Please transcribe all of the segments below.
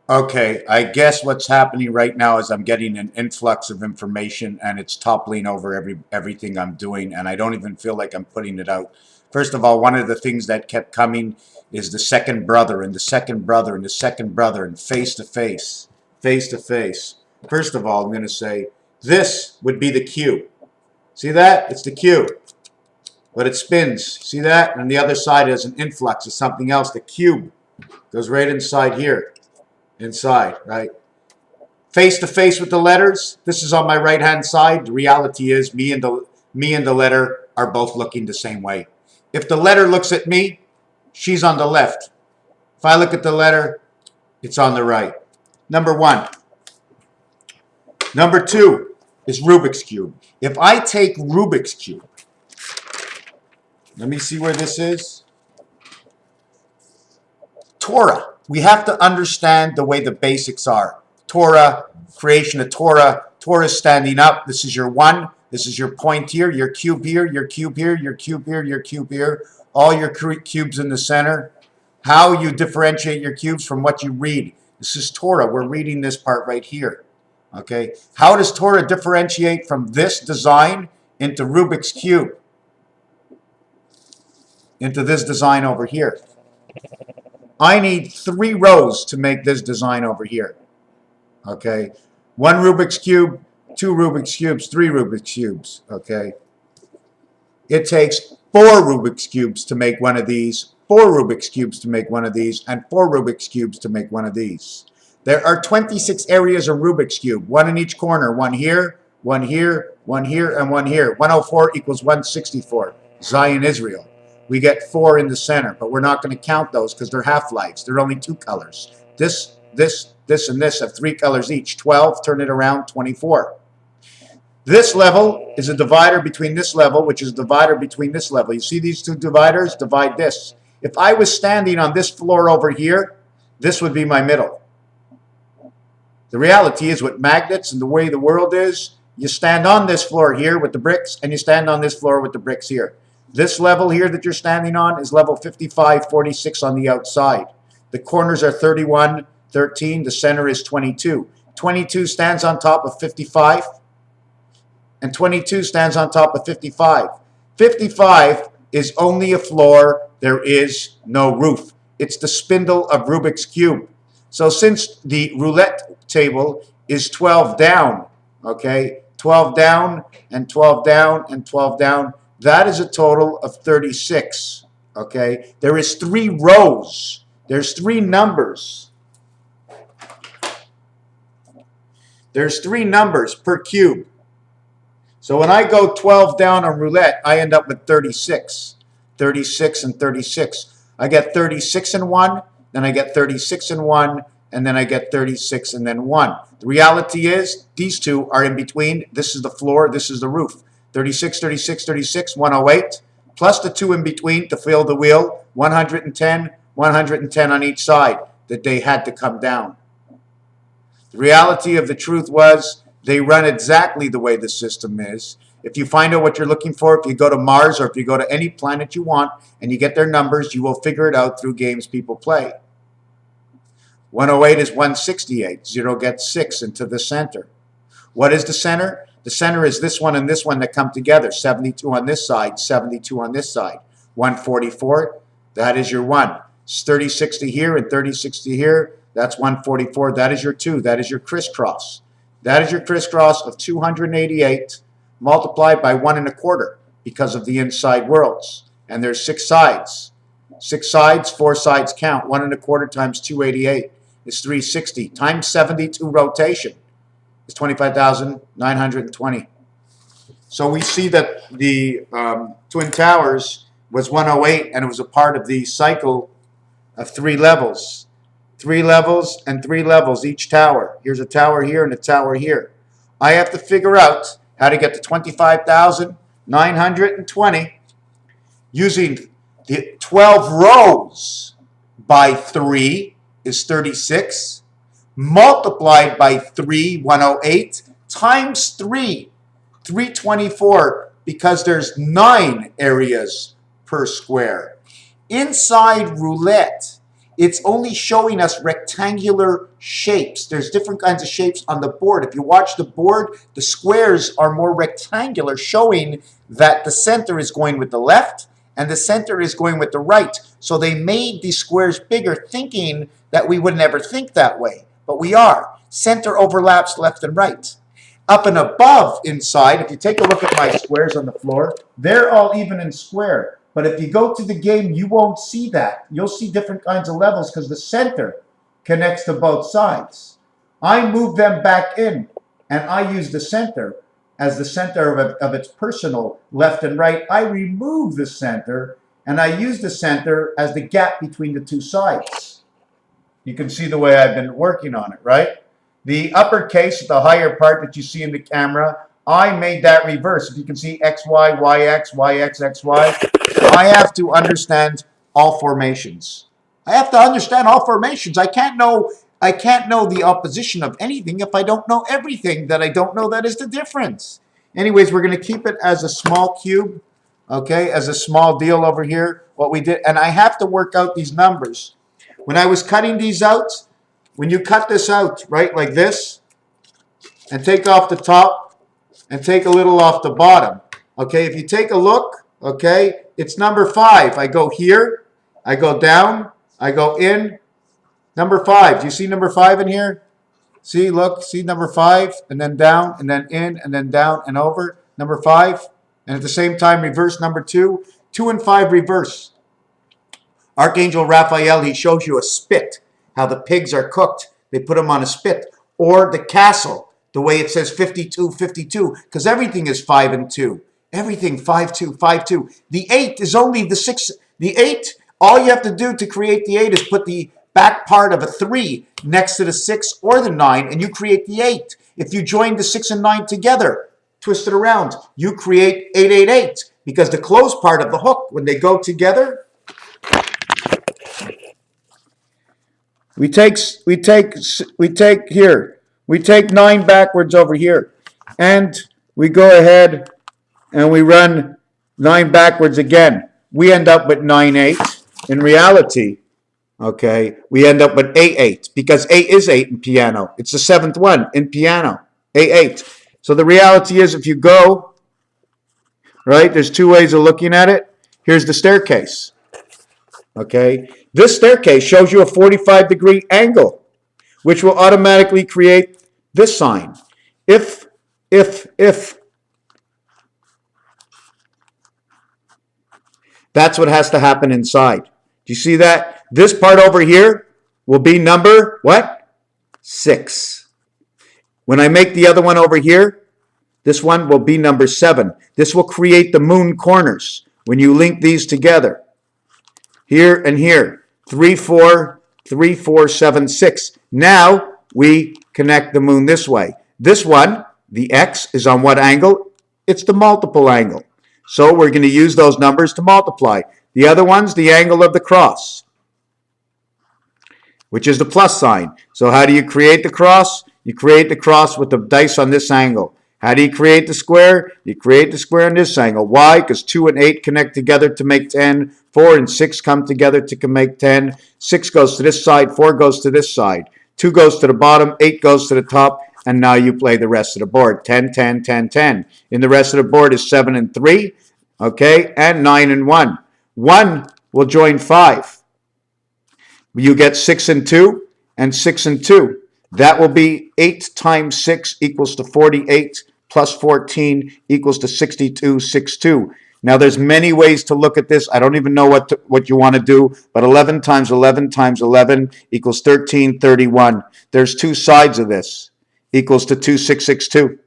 Okay, I guess what's happening right now is I'm getting an influx of information and it's toppling over everything I'm doing, and I don't even feel like I'm putting it out. First of all, one of the things that kept coming is the second brother and the second brother and the second brother and face to face, face to face. First of all, I'm going to say this would be the cube. See that? It's the cube, but it spins. See that? And on the other side is an influx of something else. The cube goes right inside here. Inside, right? Face to face with the letters. This is on my right hand side. The reality is me and the letter are both looking the same way. If the letter looks at me, she's on the left. If I look at the letter, it's on the right. Number one. Number two is Rubik's Cube. If I take Rubik's Cube, let me see where this is. Torah. We have to understand the way the basics are. Torah, creation of Torah. Torah is standing up. This is your one. This is your point here, your cube here, your cube here, your cube here, your cube here. All your cubes in the center. How you differentiate your cubes from what you read. This is Torah. We're reading this part right here. Okay. How does Torah differentiate from this design into Rubik's Cube? Into this design over here. I need 3 rows to make this design over here. Okay. 1 Rubik's Cube, 2 Rubik's Cubes, 3 Rubik's Cubes. Okay. It takes 4 Rubik's Cubes to make one of these, 4 Rubik's Cubes to make one of these, and 4 Rubik's Cubes to make one of these. There are 26 areas of Rubik's Cube, 1 in each corner, 1 here, 1 here, 1 here, and 1 here. 104 equals 164. Zion, Israel. We get 4 in the center, but we're not going to count those because they're half-lives. They're only 2 colors. This, and this have 3 colors each. 12, turn it around, 24. This level is a divider between this level, which is a divider between this level. You see these 2 dividers? Divide this. If I was standing on this floor over here, this would be my middle. The reality is with magnets and the way the world is, you stand on this floor here with the bricks, and you stand on this floor with the bricks here. This level here that you're standing on is level 55, 46 on the outside. The corners are 31, 13. The center is 22. 22 stands on top of 55, and 22 stands on top of 55. 55 is only a floor. There is no roof. It's the spindle of Rubik's Cube. So since the roulette table is 12 down, okay, 12 down and 12 down and 12 down, that is a total of 36, okay? There is 3 rows. There's 3 numbers. There's 3 numbers per cube. So when I go 12 down on roulette, I end up with 36. 36 and 36. I get 36 and 1, then I get 36 and 1, and then I get 36 and then 1. The reality is these 2 are in between. This is the floor, this is the roof. 36, 36, 36, 108, plus the 2 in between to fill the wheel, 110, 110 on each side, that they had to come down. The reality of the truth was they run exactly the way the system is. If you find out what you're looking for, if you go to Mars or if you go to any planet you want and you get their numbers, you will figure it out through games people play. 108 is 168. 0 gets 6 into the center. What is the center? The center is this one and this one that come together. 72 on this side, 72 on this side. 144, that is your 1. It's 3060 here and 3060 here. That's 144. That is your 2. That is your crisscross. That is your crisscross of 288 multiplied by 1 1/4 because of the inside worlds. And there's 6 sides. 6 sides, 4 sides count. 1 1/4 times 288 is 360 times 72 rotation. Is 25,920. So we see that the Twin Towers was 108, and it was a part of the cycle of 3 levels. 3 levels and 3 levels each tower. Here's a tower here and a tower here. I have to figure out how to get to 25,920 using the 12 rows by 3 is 36. Multiplied by 3, 108, times 3, 324, because there's 9 areas per square. Inside roulette, it's only showing us rectangular shapes. There's different kinds of shapes on the board. If you watch the board, the squares are more rectangular, showing that the center is going with the left and the center is going with the right. So they made these squares bigger, thinking that we would never think that way. But we are. Center overlaps left and right. Up and above inside, if you take a look at my squares on the floor, they're all even and square. But if you go to the game, you won't see that. You'll see different kinds of levels because the center connects to both sides. I move them back in, and I use the center as the center of its personal left and right. I remove the center, and I use the center as the gap between the two sides. You can see the way I've been working on it, right? The uppercase, the higher part that you see in the camera, I made that reverse. If you can see XY, YX, YX, XY, I have to understand all formations. I have to understand all formations. I can't know the opposition of anything if I don't know everything that I don't know. That is the difference. Anyways, we're going to keep it as a small cube, okay, as a small deal over here, what we did. And I have to work out these numbers. When I was cutting these out, when you cut this out, right, like this, and take off the top, and take a little off the bottom, okay, if you take a look, okay, it's number 5. I go here, I go down, I go in, number 5. Do you see number 5 in here? See, look, see number 5, and then down, and then in, and then down, and over, number 5, and at the same time, reverse number 2, 2 and 5 reverse. Archangel Raphael, he shows you a spit, how the pigs are cooked. They put them on a spit. Or the castle, the way it says 52, 52, because everything is 5 and 2. Everything 5, 2, 5, 2. The 8 is only the 6. The 8, all you have to do to create the 8 is put the back part of a 3 next to the 6 or the 9, and you create the 8. If you join the 6 and 9 together, twist it around, you create 888, because the closed part of the hook, when they go together, we take 9 backwards over here, and we go ahead and we run 9 backwards again. We end up with 9-8. In reality, okay, we end up with 8-8, because 8 is 8 in piano. It's the 7th one in piano, 8-8. So the reality is, if you go, right, there's 2 ways of looking at it. Here's the staircase. Okay, this staircase shows you a 45-degree angle, which will automatically create this sign. If. That's what has to happen inside. Do you see that? This part over here will be number, what? 6. When I make the other one over here, this one will be number 7. This will create the moon corners when you link these together. Here and here, 3, 4, 3, 4, 7, 6. Now we connect the moon this way. This one, the X, is on what angle? It's the multiple angle. So we're going to use those numbers to multiply. The other one's the angle of the cross, which is the plus sign. So how do you create the cross? You create the cross with the dice on this angle. How do you create the square? You create the square on this angle. Why? Because 2 and 8 connect together to make 10. 4 and 6 come together to make 10. 6 goes to this side. 4 goes to this side. 2 goes to the bottom. 8 goes to the top. And now you play the rest of the board. 10, 10, 10, 10. In the rest of the board is 7 and 3. Okay? And 9 and 1. 1 will join 5. You get 6 and 2 and 6 and 2. That will be 8 times 6 equals to 48. Plus 14 equals to 62, 62. Now, there's many ways to look at this. I don't even know what you want to do, but 11 times 11 times 11 equals 1331. There's 2 sides of this, equals to 2662.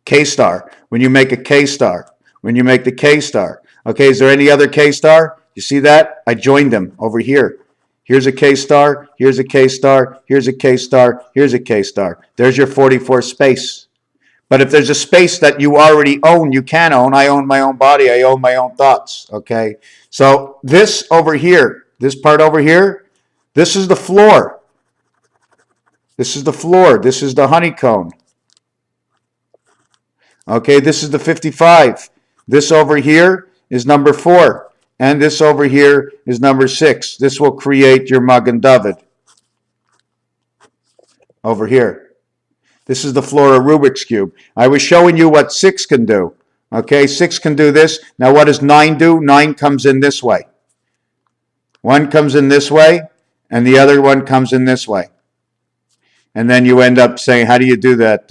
K-star, when you make a K-star, when you make the K-star. Okay, is there any other K-star? You see that? I joined them over here. Here's a K-star, here's a K-star, here's a K-star, here's a K-star. There's your 44 space. But if there's a space that you already own, you can own. I own my own body. I own my own thoughts. Okay? So this over here, this part over here, this is the floor. This is the floor. This is the honeycomb. Okay, this is the 55. This over here is number 4. and this over here is number 6. This will create your Magen David over here. This is the Flora Rubik's Cube. I was showing you what 6 can do. Okay, 6 can do this. Now what does 9 do? 9 comes in this way. One comes in this way, and the other one comes in this way. And then you end up saying, how do you do that?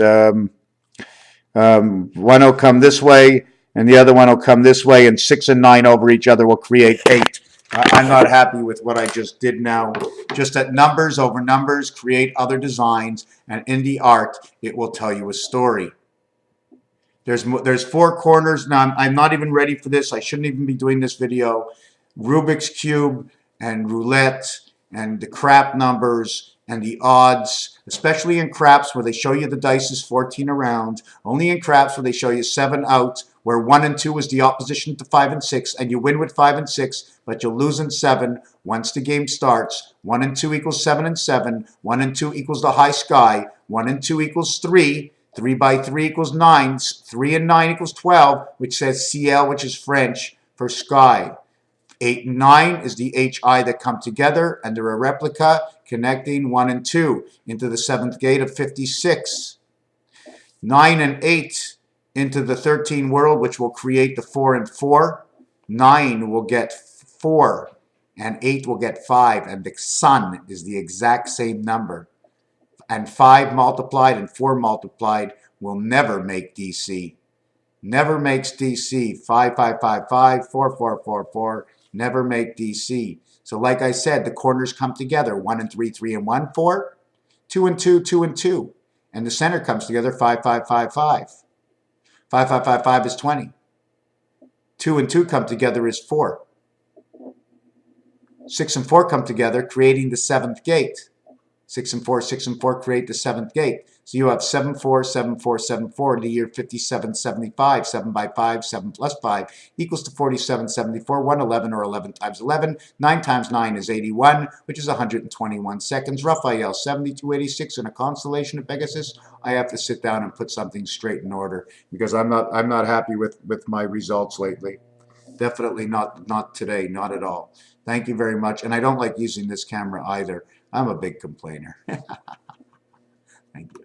One will come this way, and the other one will come this way, and 6 and 9 over each other will create 8. I'm not happy with what I just did now. Just that numbers over numbers create other designs, and in the art, it will tell you a story. There's 4 corners. Now, I'm not even ready for this. I shouldn't even be doing this video. Rubik's Cube and roulette and the crap numbers and the odds, especially in craps where they show you the dice is 14 around. Only in craps where they show you 7 out, where 1 and 2 is the opposition to 5 and 6, and you win with 5 and 6, but you'll lose in 7 once the game starts. 1 and 2 equals 7 and 7. 1 and 2 equals the high sky. 1 and 2 equals 3. 3 by 3 equals 9. 3 and 9 equals 12, which says CL, which is French for sky. 8 and 9 is the HI that come together, and they're a replica connecting 1 and 2 into the 7th gate of 56. 9 and 8 into the 13 world, which will create the 4 and 4. 9 will get 4, and 8 will get 5, and the sun is the exact same number. And 5 multiplied and 4 multiplied will never make DC. Never makes DC. 5, 5, 5, 5, 4, 4, 4, 4. Never make DC. So like I said, the corners come together. 1 and 3, 3 and 1, 4. 2 and 2, 2 and 2. And the center comes together, 5, 5, 5, 5. 5, 5, 5, 5 is 20. 2 and 2 come together is 4. 6 and 4 come together, creating the 7th gate. 6 and 4 create the 7th gate. So you have 7, 4, 7, 4, 7, 4 in the year 5775. 7 by 5, 7 plus 5 equals to 4774. 111 or 11 times 11. 9 times 9 is 81, which is 121 seconds. Raphael, 7286 in a constellation of Pegasus. I have to sit down and put something straight in order because I'm not happy with my results lately. Definitely not today, not at all. Thank you very much. And I don't like using this camera either. I'm a big complainer. Thank you.